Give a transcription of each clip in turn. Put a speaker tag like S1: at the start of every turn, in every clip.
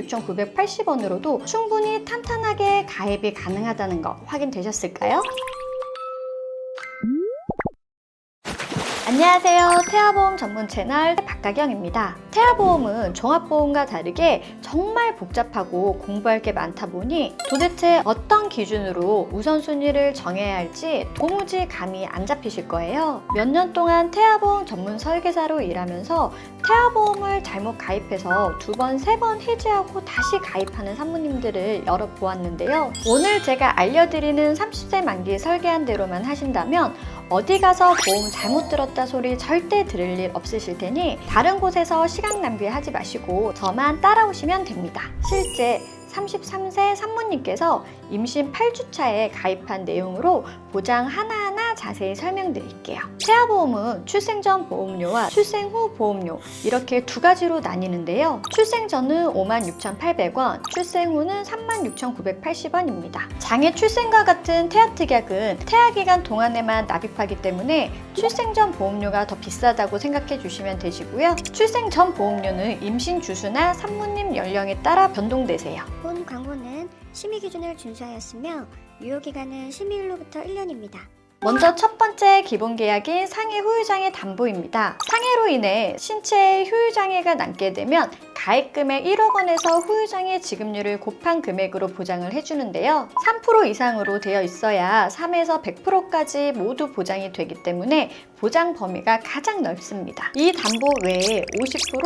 S1: 36,980원으로도 충분히 탄탄하게 가입이 가능하다는 거 확인되셨을까요? 안녕하세요. 태아보험 전문 채널 박가경입니다. 태아보험은 종합보험과 다르게 정말 복잡하고 공부할 게 많다 보니 도대체 어떤 기준으로 우선순위를 정해야 할지 도무지 감이 안 잡히실 거예요. 몇 년 동안 태아보험 전문 설계사로 일하면서 태아보험을 잘못 가입해서 2번, 3번 해지하고 다시 가입하는 산모님들을 여러 보았는데요. 오늘 제가 알려드리는 30세 만기 설계한 대로만 하신다면 어디 가서 보험 잘못 들었다 소리 절대 들을 일 없으실 테니 다른 곳에서 시간 낭비하지 마시고 저만 따라오시면 됩니다. 실제 33세 산모님께서 임신 8주차에 가입한 내용으로 보장 하나하나 자세히 설명드릴게요. 태아보험은 출생 전 보험료와 출생 후 보험료 이렇게 두 가지로 나뉘는데요. 출생 전은 56,800원, 출생 후는 36,980원입니다. 장애 출생과 같은 태아특약은 태아기간 동안에만 납입하기 때문에 출생 전 보험료가 더 비싸다고 생각해 주시면 되시고요. 출생 전 보험료는 임신 주수나 산모님 연령에 따라 변동되세요.
S2: 본 광고는 심의 기준을 준수하였으며 유효기간은 심의일로부터 1년입니다.
S1: 먼저 첫 번째 기본 계약인 상해 후유장애 담보입니다. 상해로 인해 신체에 후유장애가 남게 되면 가입금액 1억 원에서 후유장애 지급률을 곱한 금액으로 보장을 해주는데요. 3% 이상으로 되어 있어야 3에서 100%까지 모두 보장이 되기 때문에 보장 범위가 가장 넓습니다. 이 담보 외에 50%,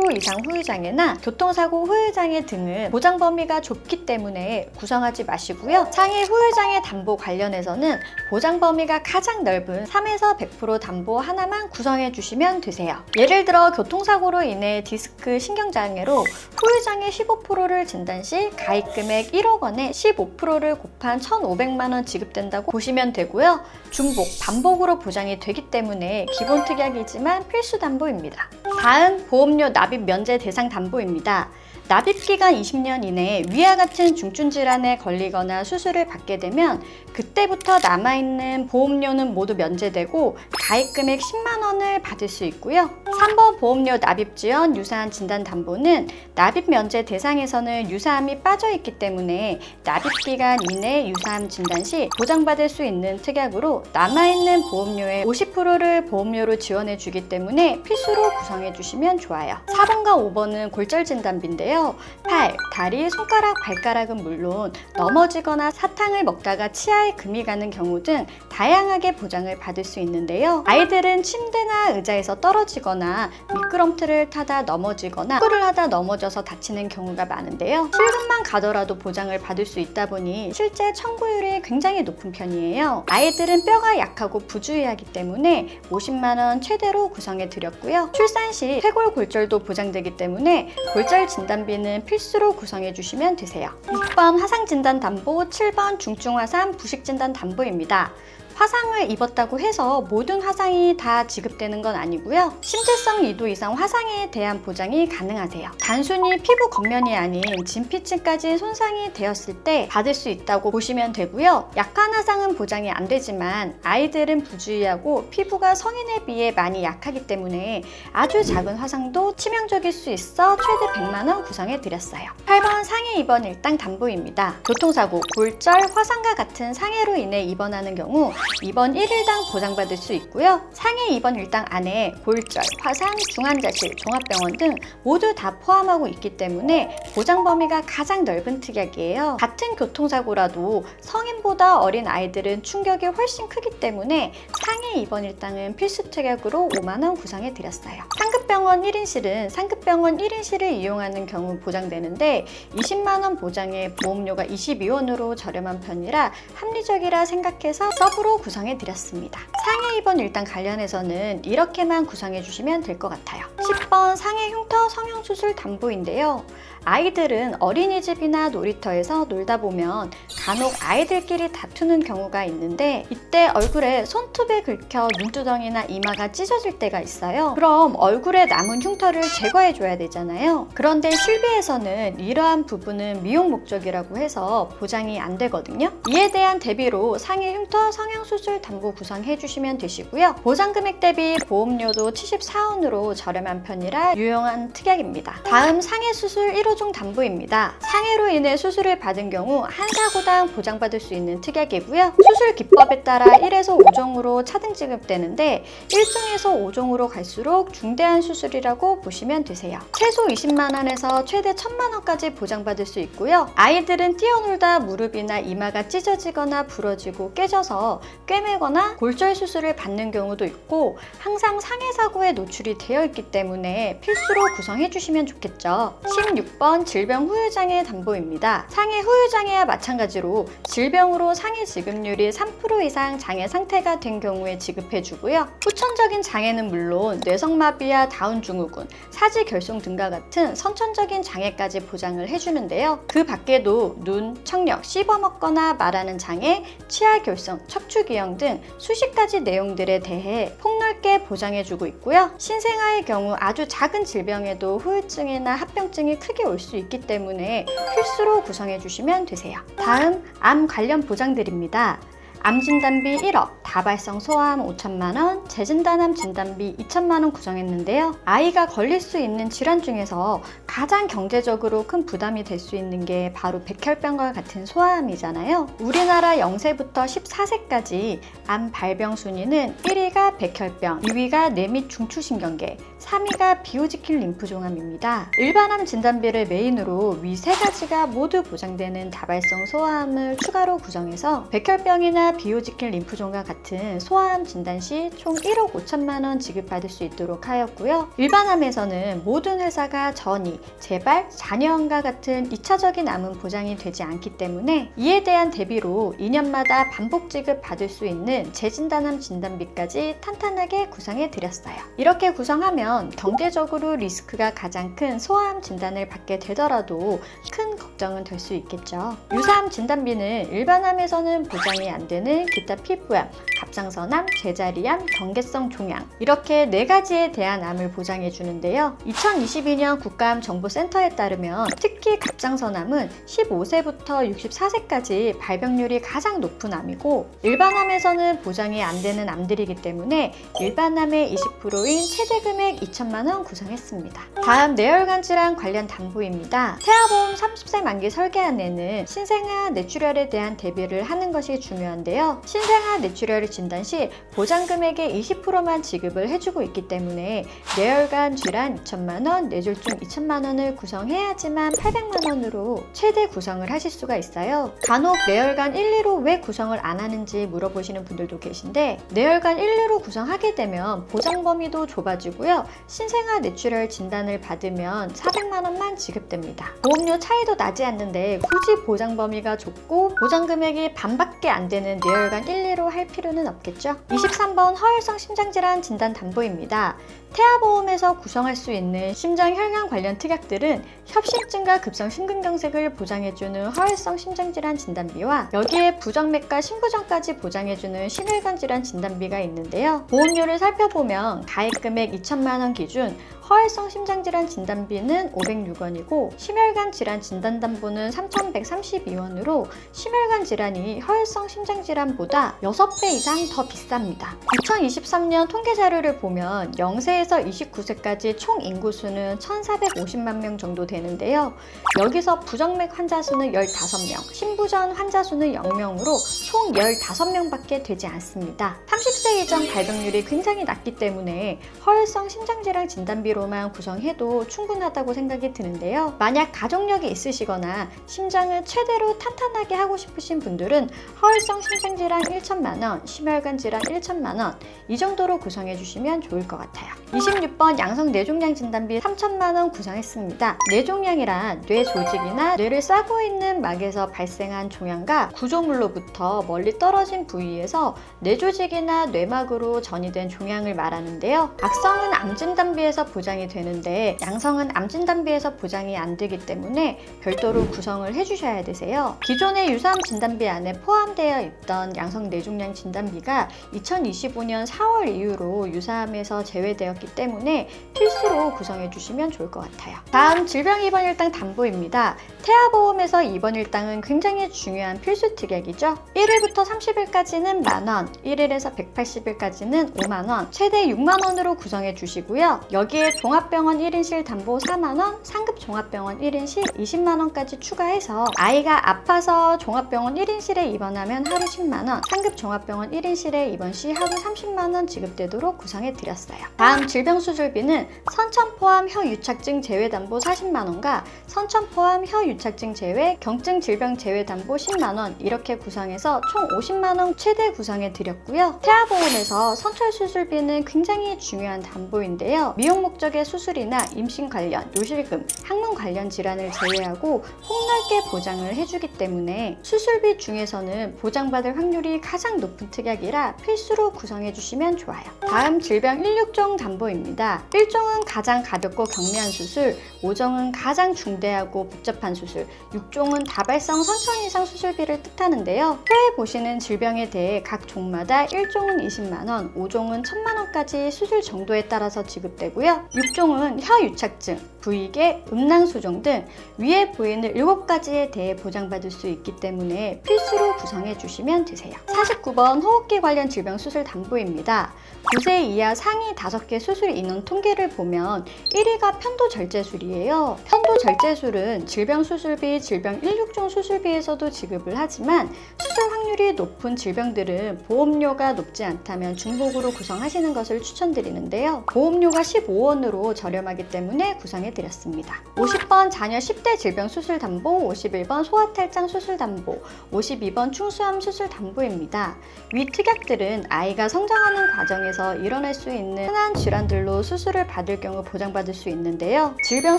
S1: 80% 이상 후유장애나 교통사고 후유장애 등은 보장 범위가 좁기 때문에 구성하지 마시고요. 상해 후유장애 담보 관련해서는 보장 범위가 가장 넓은 3에서 100% 담보 하나만 구성해 주시면 되세요. 예를 들어 교통사고로 인해 디스크 신경장애로 후유장애 15%를 진단 시 가입금액 1억 원에 15%를 곱한 1,500만 원 지급된다고 보시면 되고요. 중복, 반복으로 보장이 되기 때문에 기본 특약이지만 필수 담보입니다. 다음 보험료 납입 면제 대상 담보입니다. 납입기간 20년 이내 위와 같은 중증 질환에 걸리거나 수술을 받게 되면 그때부터 남아있는 보험료는 모두 면제되고 가입금액 10만 원을 받을 수 있고요. 3번 보험료 납입 지연 유사암 진단 담보는 납입 면제 대상에서는 유사암이 빠져있기 때문에 납입기간 이내 유사암 진단 시 보장받을 수 있는 특약으로 남아있는 보험료의 50%를 보험료로 지원해 주기 때문에 필수로 구성해 주시면 좋아요. 4번과 5번은 골절 진단비인데요. 팔, 다리, 손가락, 발가락은 물론 넘어지거나 사탕을 먹다가 치아에 금이 가는 경우 등 다양하게 보장을 받을 수 있는데요. 아이들은 침대나 의자에서 떨어지거나 미끄럼틀을 타다 넘어지거나 축구를 하다 넘어져서 다치는 경우가 많은데요. 실금만 가더라도 보장을 받을 수 있다 보니 실제 청구율이 굉장히 높은 편이에요. 아이들은 뼈가 약하고 부주의하기 때문에 50만 원 최대로 구성해 드렸고요. 출산 시 쇄골골절도 보장되기 때문에 골절 진단비는 필수로 구성해 주시면 되세요. 6번 화상진단 담보, 7번 중증화상 부식진단 담보입니다. 화상을 입었다고 해서 모든 화상이 다 지급되는 건 아니고요. 심재성 2도 이상 화상에 대한 보장이 가능하세요. 단순히 피부 겉면이 아닌 진피층까지 손상이 되었을 때 받을 수 있다고 보시면 되고요. 약한 화상은 보장이 안 되지만 아이들은 부주의하고 피부가 성인에 비해 많이 약하기 때문에 아주 작은 화상도 치명적일 수 있어 최대 100만 원 구성해 드렸어요. 8번 상해 입원 일당 담보입니다. 교통사고, 골절, 화상과 같은 상해로 인해 입원하는 경우 입원 1일당 보장받을 수 있고요. 상해 입원 일당 안에 골절, 화상, 중환자실, 종합병원 등 모두 다 포함하고 있기 때문에 보장 범위가 가장 넓은 특약이에요. 같은 교통사고라도 성인보다 어린 아이들은 충격이 훨씬 크기 때문에 상해 입원 일당은 필수 특약으로 5만 원 구성해 드렸어요. 상급병원 1인실은 상급병원 1인실을 이용하는 경우 보장되는데 20만 원 보장에 보험료가 22원으로 저렴한 편이라 합리적이라 생각해서 서브로 구성해 드렸습니다. 상해 입원 일당 관련해서는 이렇게만 구성해 주시면 될 것 같아요. 10번 상해 흉터 성형수술 담보인데요. 아이들은 어린이집이나 놀이터에서 놀다 보면 간혹 아이들끼리 다투는 경우가 있는데 이때 얼굴에 손톱에 긁혀 눈두덩이나 이마가 찢어질 때가 있어요. 그럼 얼굴에 남은 흉터를 제거해 줘야 되잖아요. 그런데 실비에서는 이러한 부분은 미용 목적이라고 해서 보장이 안 되거든요. 이에 대한 대비로 상해 흉터 성형수술 담보 구성해 주시면 되시고요. 보장 금액 대비 보험료도 74원으로 저렴한 편이라 유용한 특약입니다. 다음 상해 수술 1호 상해로종 담보입니다. 상해로 인해 수술을 받은 경우 한 사고당 보장받을 수 있는 특약이고요. 수술 기법에 따라 1에서 5종으로 차등 지급되는데 1종에서 5종으로 갈수록 중대한 수술이라고 보시면 되세요. 최소 20만 원에서 최대 1000만 원까지 보장받을 수 있고요. 아이들은 뛰어놀다 무릎이나 이마가 찢어지거나 부러지고 깨져서 꿰매거나 골절 수술을 받는 경우도 있고 항상 상해 사고에 노출이 되어 있기 때문에 필수로 구성해 주시면 좋겠죠. 16번 질병 후유장애 담보입니다. 상해 후유장애와 마찬가지로 질병으로 상해 지급률이 3% 이상 장애 상태가 된 경우에 지급해 주고요. 후천적인 장애는 물론 뇌성마비와 다운증후군, 사지결손 등과 같은 선천적인 장애까지 보장을 해주는데요. 그 밖에도 눈, 청력, 씹어먹거나 말하는 장애, 치아결손, 척추기형 등 수십 가지 내용들에 대해 폭넓게 보장해주고 있고요. 신생아의 경우 아주 작은 질병에도 후유증이나 합병증이 크게 올 수 있기 때문에 필수로 구성해주시면 되세요. 다음, 암 관련 보장드립니다. 암진단비 1억, 다발성 소아암 5천만 원, 재진단암 진단비 2천만 원 구성했는데요. 아이가 걸릴 수 있는 질환 중에서 가장 경제적으로 큰 부담이 될 수 있는 게 바로 백혈병과 같은 소아암이잖아요. 우리나라 0세부터 14세까지 암 발병 순위는 1위가 백혈병, 2위가 뇌 및 중추신경계, 3위가 비호지킨 림프종암입니다. 일반암 진단비를 메인으로 위 세 가지가 모두 보장되는 다발성 소아암을 추가로 구성해서 백혈병이나 비호지킨 림프종과 같은 소아암 진단 시 총 1억 5천만 원 지급받을 수 있도록 하였고요. 일반암에서는 모든 회사가 전이, 재발, 자녀암과 같은 2차적인 암은 보장이 되지 않기 때문에 이에 대한 대비로 2년마다 반복 지급받을 수 있는 재진단암 진단비까지 탄탄하게 구성해 드렸어요. 이렇게 구성하면 경제적으로 리스크가 가장 큰 소아암 진단을 받게 되더라도 큰 걱정은 될 수 있겠죠. 유사암 진단비는 일반암에서는 보장이 안 되는 기타 피부암, 갑상선암, 제자리암, 경계성 종양 이렇게 4가지에 대한 암을 보장해 주는데요. 2022년 국가암정보센터에 따르면 특히 갑상선암은 15세부터 64세까지 발병률이 가장 높은 암이고 일반암에서는 보장이 안 되는 암들이기 때문에 일반암의 20%인 최대 금액 2천만 원 구성했습니다. 다음 뇌혈관 질환 관련 담보입니다. 태아보험 30세 만기 설계안에는 신생아 뇌출혈에 대한 대비를 하는 것이 중요한데요. 신생아 뇌출혈을 진단 시 보장 금액의 20%만 지급을 해주고 있기 때문에 뇌혈관 질환 2천만 원, 뇌졸중 2천만 원을 구성해야지만 800만 원으로 최대 구성을 하실 수가 있어요. 간혹 뇌혈관 1, 2로 왜 구성을 안 하는지 물어보시는 분들도 계신데 뇌혈관 1, 2로 구성하게 되면 보장 범위도 좁아지고요. 신생아 뇌출혈 진단을 받으면 400만 원만 지급됩니다. 보험료 차이도 나지 않는데 굳이 보장 범위가 좁고 보장 금액이 반밖에 안 되는 뇌혈관 1, 2로 할 필요는 없겠죠. 23번 허혈성 심장질환 진단 담보입니다. 태아보험에서 구성할 수 있는 심장혈관 관련 특약들은 협심증과 급성 심근경색을 보장해주는 허혈성 심장질환 진단비와 여기에 부정맥과 심부전까지 보장해주는 심혈관 질환 진단비가 있는데요. 보험료를 살펴보면 가입 금액 2천만 원 기준 허혈성 심장질환 진단비는 506원이고 심혈관 질환 진단담보는 3,132원으로 심혈관 질환이 허혈성 심장질환보다 6배 이상 더 비쌉니다. 2023년 통계 자료를 보면 0세에서 29세까지 총 인구수는 1,450만 명 정도 되는데요. 여기서 부정맥 환자 수는 15명, 심부전 환자 수는 0명으로 총 15명밖에 되지 않습니다. 30세 이전 발병률이 굉장히 낮기 때문에 허혈성 심장질환 진단비로 만 구성해도 충분하다고 생각이 드는데요. 만약 가족력이 있으시거나 심장을 최대로 탄탄하게 하고 싶으신 분들은 허혈성 심장질환 1천만 원, 심혈관 질환 1천만 원 이 정도로 구성해 주시면 좋을 것 같아요. 26번 양성 뇌종양 진단비 3천만 원 구성했습니다. 뇌종양이란 뇌 조직이나 뇌를 싸고 있는 막에서 발생한 종양과 구조물로부터 멀리 떨어진 부위에서 뇌 조직이나 뇌막으로 전이된 종양을 말하는데요. 악성은 암 진단비에서 보장이 되는데 양성은 암 진단비에서 보장이 안 되기 때문에 별도로 구성을 해주셔야 되세요. 기존의 유사암 진단비 안에 포함되어 있던 양성 뇌종양 진단비가 2025년 4월 이후로 유사암에서 제외되었기 때문에 필수로 구성해 주시면 좋을 것 같아요. 다음 질병 입원 일당 담보입니다. 태아보험에서 입원 일당은 굉장히 중요한 필수 특약이죠. 1일부터 30일까지는 만원, 1일에서 180일까지는 5만원, 최대 6만원으로 구성해 주시고요. 여기에 종합병원 1인실 담보 4만원, 상급 종합병원 1인실 20만원까지 추가해서 아이가 아파서 종합병원 1인실에 입원하면 하루 10만원, 상급 종합병원 1인실에 입원 시 하루 30만원 지급되도록 구성해 드렸어요. 다음 질병수술비는 선천 포함 혀유착증 제외담보 40만원과 선천 포함 혀유착증 제외, 경증 질병 제외담보 10만원 이렇게 구성해서 총 50만원 최대 구성해 드렸고요. 태아보험에서 선철 수술비는 굉장히 중요한 담보인데요. 미용 목적의 수술이나 임신 관련, 요실금, 항문 관련 질환을 제외하고 폭넓게 보장을 해주기 때문에 수술비 중에서는 보장받을 확률이 가장 높은 특약이라 필수로 구성해 주시면 좋아요. 다음 질병 16종 담보입니다. 1종은 가장 가볍고 경미한 수술, 5종은 가장 중대하고 복잡한 수술, 6종은 다발성 선천 이상 수술비를 뜻하는데요. 혀에 보시는 질병에 대해 각 종마다 1종은 20만원, 5종은 1000만원까지 수술 정도에 따라서 지급되고요. 6종은 혀유착증, 부위계, 음낭수종 등 위에 보이는 7가지에 대해 보장받을 수 있기 때문에 필수로 구성해 주시면 되세요. 49번 호흡기 관련 질병 수술 담보입니다. 9세 이하 상위 5개 수술 인원 통계를 보면 1위가 편도절제술이에요. 편도절제술은 질병 수술비, 질병 16종 수술비에서도 지급을 하지만 수술 확률이 높은 질병들은 보험료가 높지 않다면 중복으로 구성하시는 것을 추천드리는데요. 보험료가 15원으로 저렴하기 때문에 구성해 드렸습니다. 50번 자녀 10대 질병 수술 담보, 51번 소아탈장 수술 담보, 52번 충수암 수술 담보입니다. 위 특약들은 아이가 성장하는 과정에서 일어날 수 있는 흔한 질환들로 수술을 받을 경우 보장받을 수 있는데요. 질병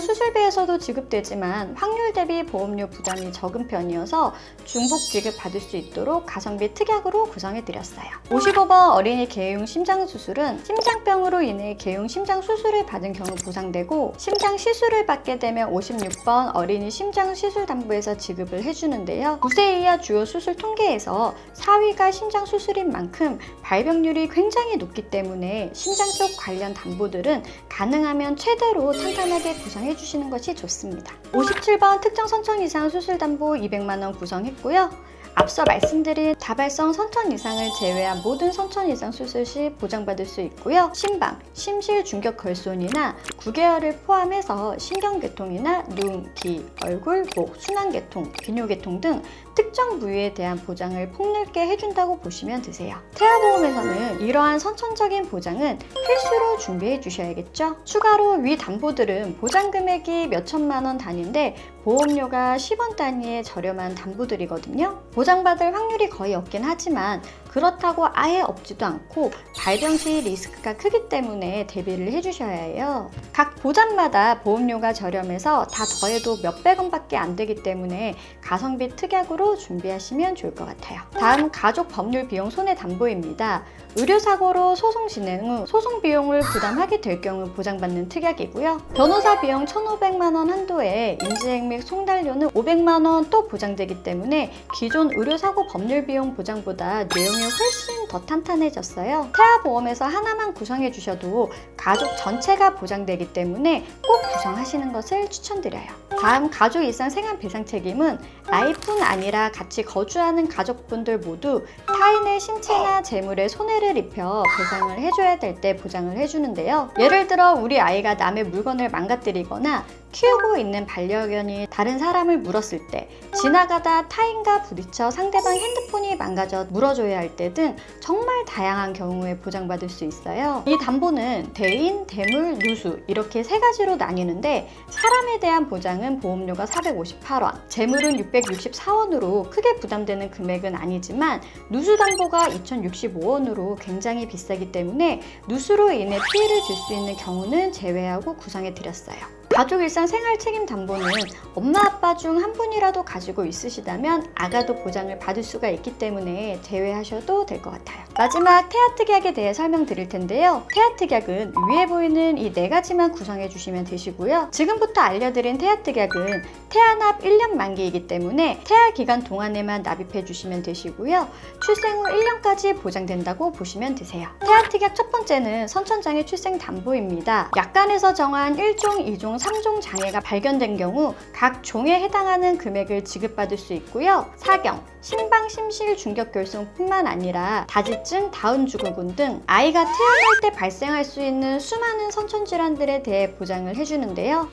S1: 수술비에서도 지급되지만 확률 대비 보험료 부담이 적은 편이어서 중복 지급 받을 수 있도록 가성비 특약으로 구성해 드렸어요. 55번 어린이 개용 심장 수술은 심장병으로 인해 개용 심장 수술을 받은 경우 보상되고 심장 시술을 받게 되면 56번 어린이 심장 시술 담보에서 지급을 해주는데요. 9세 이하 주요 수술 통계에서 4위가 심장 수술인 만큼 발병률이 굉장히 높기 때문에 심장 쪽 관련 담보들은 가능하면 최대로 탄탄하게 구성해 주시는 것이 좋습니다. 57번 특정 선천 이상 수술 담보 200만원 구성했고요. 앞서 말씀드린 다발성 선천 이상을 제외한 모든 선천 이상 수술 시 보장받을 수 있고요. 심방, 심실 중격 결손이나 구개혈을 포함해서 신경계통이나 눈, 귀, 얼굴, 목, 순환계통, 비뇨계통 등 특정 부위에 대한 보장을 폭넓게 해준다고 보시면 되세요. 태아보험에서는 이러한 선천적인 보장은 필수로 준비해 주셔야겠죠. 추가로 위 담보들은 보장 금액이 몇천만 원 단위인데 보험료가 10원 단위의 저렴한 담보들이거든요. 보장받을 확률이 거의 없긴 하지만 그렇다고 아예 없지도 않고 발병 시 리스크가 크기 때문에 대비를 해주셔야 해요. 각 보장마다 보험료가 저렴해서 다 더해도 몇백 원밖에 안 되기 때문에 가성비 특약으로 준비하시면 좋을 것 같아요. 다음 가족 법률 비용 손해 담보입니다. 의료사고로 소송 진행 후 소송 비용을 부담하게 될 경우 보장받는 특약이고요. 변호사 비용 1,500만 원 한도에 인지행 및 송달료는 500만 원 또 보장되기 때문에 기존 의료사고 법률 비용 보장보다 내용이 훨씬 더 탄탄해졌어요. 태아보험에서 하나만 구성해 주셔도 가족 전체가 보장되기 때문에 꼭 구성하시는 것을 추천드려요. 다음 가족 일상 생활 배상 책임은 아이뿐 아니라 같이 거주하는 가족분들 모두 타인의 신체나 재물에 손해를 입혀 배상을 해줘야 될 때 보장을 해주는데요. 예를 들어 우리 아이가 남의 물건을 망가뜨리거나 키우고 있는 반려견이 다른 사람을 물었을 때, 지나가다 타인과 부딪혀 상대방 핸드폰이 망가져 물어줘야 할 때 등 정말 다양한 경우에 보장받을 수 있어요. 이 담보는 대인, 대물, 누수 이렇게 세 가지로 나뉘는데 사람에 대한 보장은 보험료가 458원, 재물은 664원으로 크게 부담되는 금액은 아니지만 누수 담보가 2065원으로 굉장히 비싸기 때문에 누수로 인해 피해를 줄 수 있는 경우는 제외하고 구성해 드렸어요. 가족 일상 생활 책임 담보는 엄마 아빠 중 한 분이라도 가지고 있으시다면 아가도 보장을 받을 수가 있기 때문에 제외하셔도 될 것 같아요. 마지막 태아 특약에 대해 설명드릴 텐데요. 태아 특약은 위에 보이는 이 4가지만 구성해 주시면 되시고요. 지금부터 알려드린 태아 특약은 태아납 1년 만기이기 때문에 태아 기간 동안에만 납입해 주시면 되시고요. 출생 후 1년까지 보장된다고 보시면 되세요. 태아 특약 첫 번째는 선천장애 출생 담보입니다. 약관에서 정한 1종, 2종, 3종 장애가 발견된 경우 각 종에 해당하는 금액을 지급받을 수 있고요. 사경, 심방, 심실, 중격결손뿐만 아니라 다지증, 다운증후군 등 아이가 태어날 때 발생할 수 있는 수많은 선천질환들에 대해 보장을 해주는데요.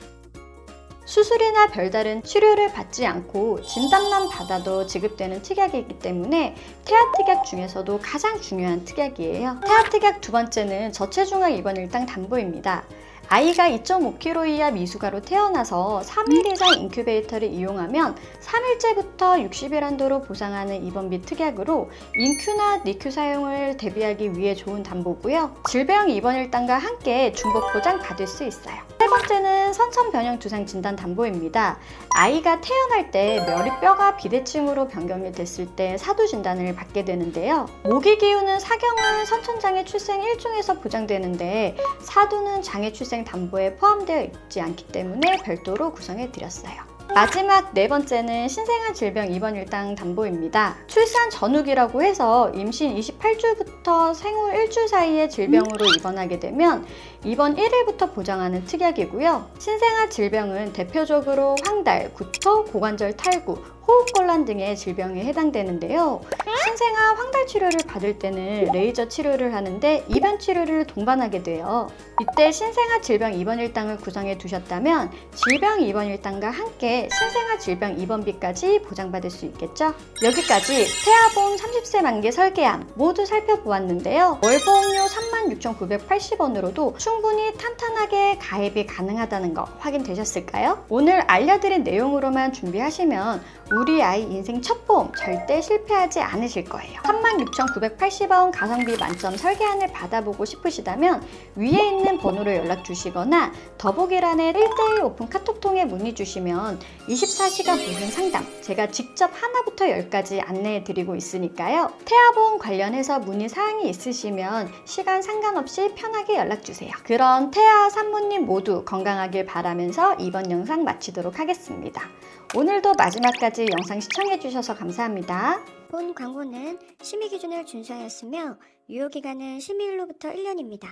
S1: 수술이나 별다른 치료를 받지 않고 진단만 받아도 지급되는 특약이기 때문에 태아특약 중에서도 가장 중요한 특약이에요. 태아특약 두 번째는 저체중아 입원 일당 담보입니다. 아이가 2.5kg 이하 미숙아로 태어나서 3일 이상 인큐베이터를 이용하면 3일째부터 60일 한도로 보상하는 입원비 특약으로 인큐나 니큐 사용을 대비하기 위해 좋은 담보고요. 질병 입원 일당과 함께 중복 보장 받을 수 있어요. 세 번째는 선천변형 두상 진단 담보입니다. 아이가 태어날 때 머리뼈가 비대칭으로 변경이 됐을 때 사두 진단을 받게 되는데요. 모기 기운은 사경은 선천장애 출생 1종에서 보장되는데 사두는 장애 출생 담보에 포함되어 있지 않기 때문에 별도로 구성해 드렸어요. 마지막 네 번째는 신생아 질병 입원 일당 담보입니다. 출산 전후기라고 해서 임신 28주부터 생후 1주 사이에 질병으로 입원하게 되면 입원 1일부터 보장하는 특약이고요. 신생아 질병은 대표적으로 황달, 구토, 고관절 탈구, 호흡곤란 등의 질병에 해당되는데요. 신생아 황달 치료를 받을 때는 레이저 치료를 하는데 입원 치료를 동반하게 돼요. 이때 신생아 질병 입원 일당을 구성해 두셨다면 질병 입원 일당과 함께 신생아 질병 입원비까지 보장받을 수 있겠죠? 여기까지 태아보험 30세 만기 설계안 모두 살펴보았는데요. 월보험료 36,980원으로도 충분히 탄탄하게 가입이 가능하다는 거 확인되셨을까요? 오늘 알려드린 내용으로만 준비하시면 우리 아이 인생 첫 보험 절대 실패하지 않으실 거예요. 36,980원 가성비 만점 설계안을 받아보고 싶으시다면 위에 있는 번호로 연락 주시거나 더보기란에 1:1 오픈 카톡통에 문의 주시면 24시간 무료 상담 제가 직접 하나부터 10까지 안내해 드리고 있으니까요. 태아보험 관련해서 문의 사항이 있으시면 시간 상관없이 편하게 연락 주세요. 그런 태아 산모님 모두 건강하길 바라면서 이번 영상 마치도록 하겠습니다. 오늘도 마지막까지 영상 시청해주셔서 감사합니다.
S2: 본 광고는 심의 기준을 준수하였으며 유효기간은 심의일로부터 1년입니다.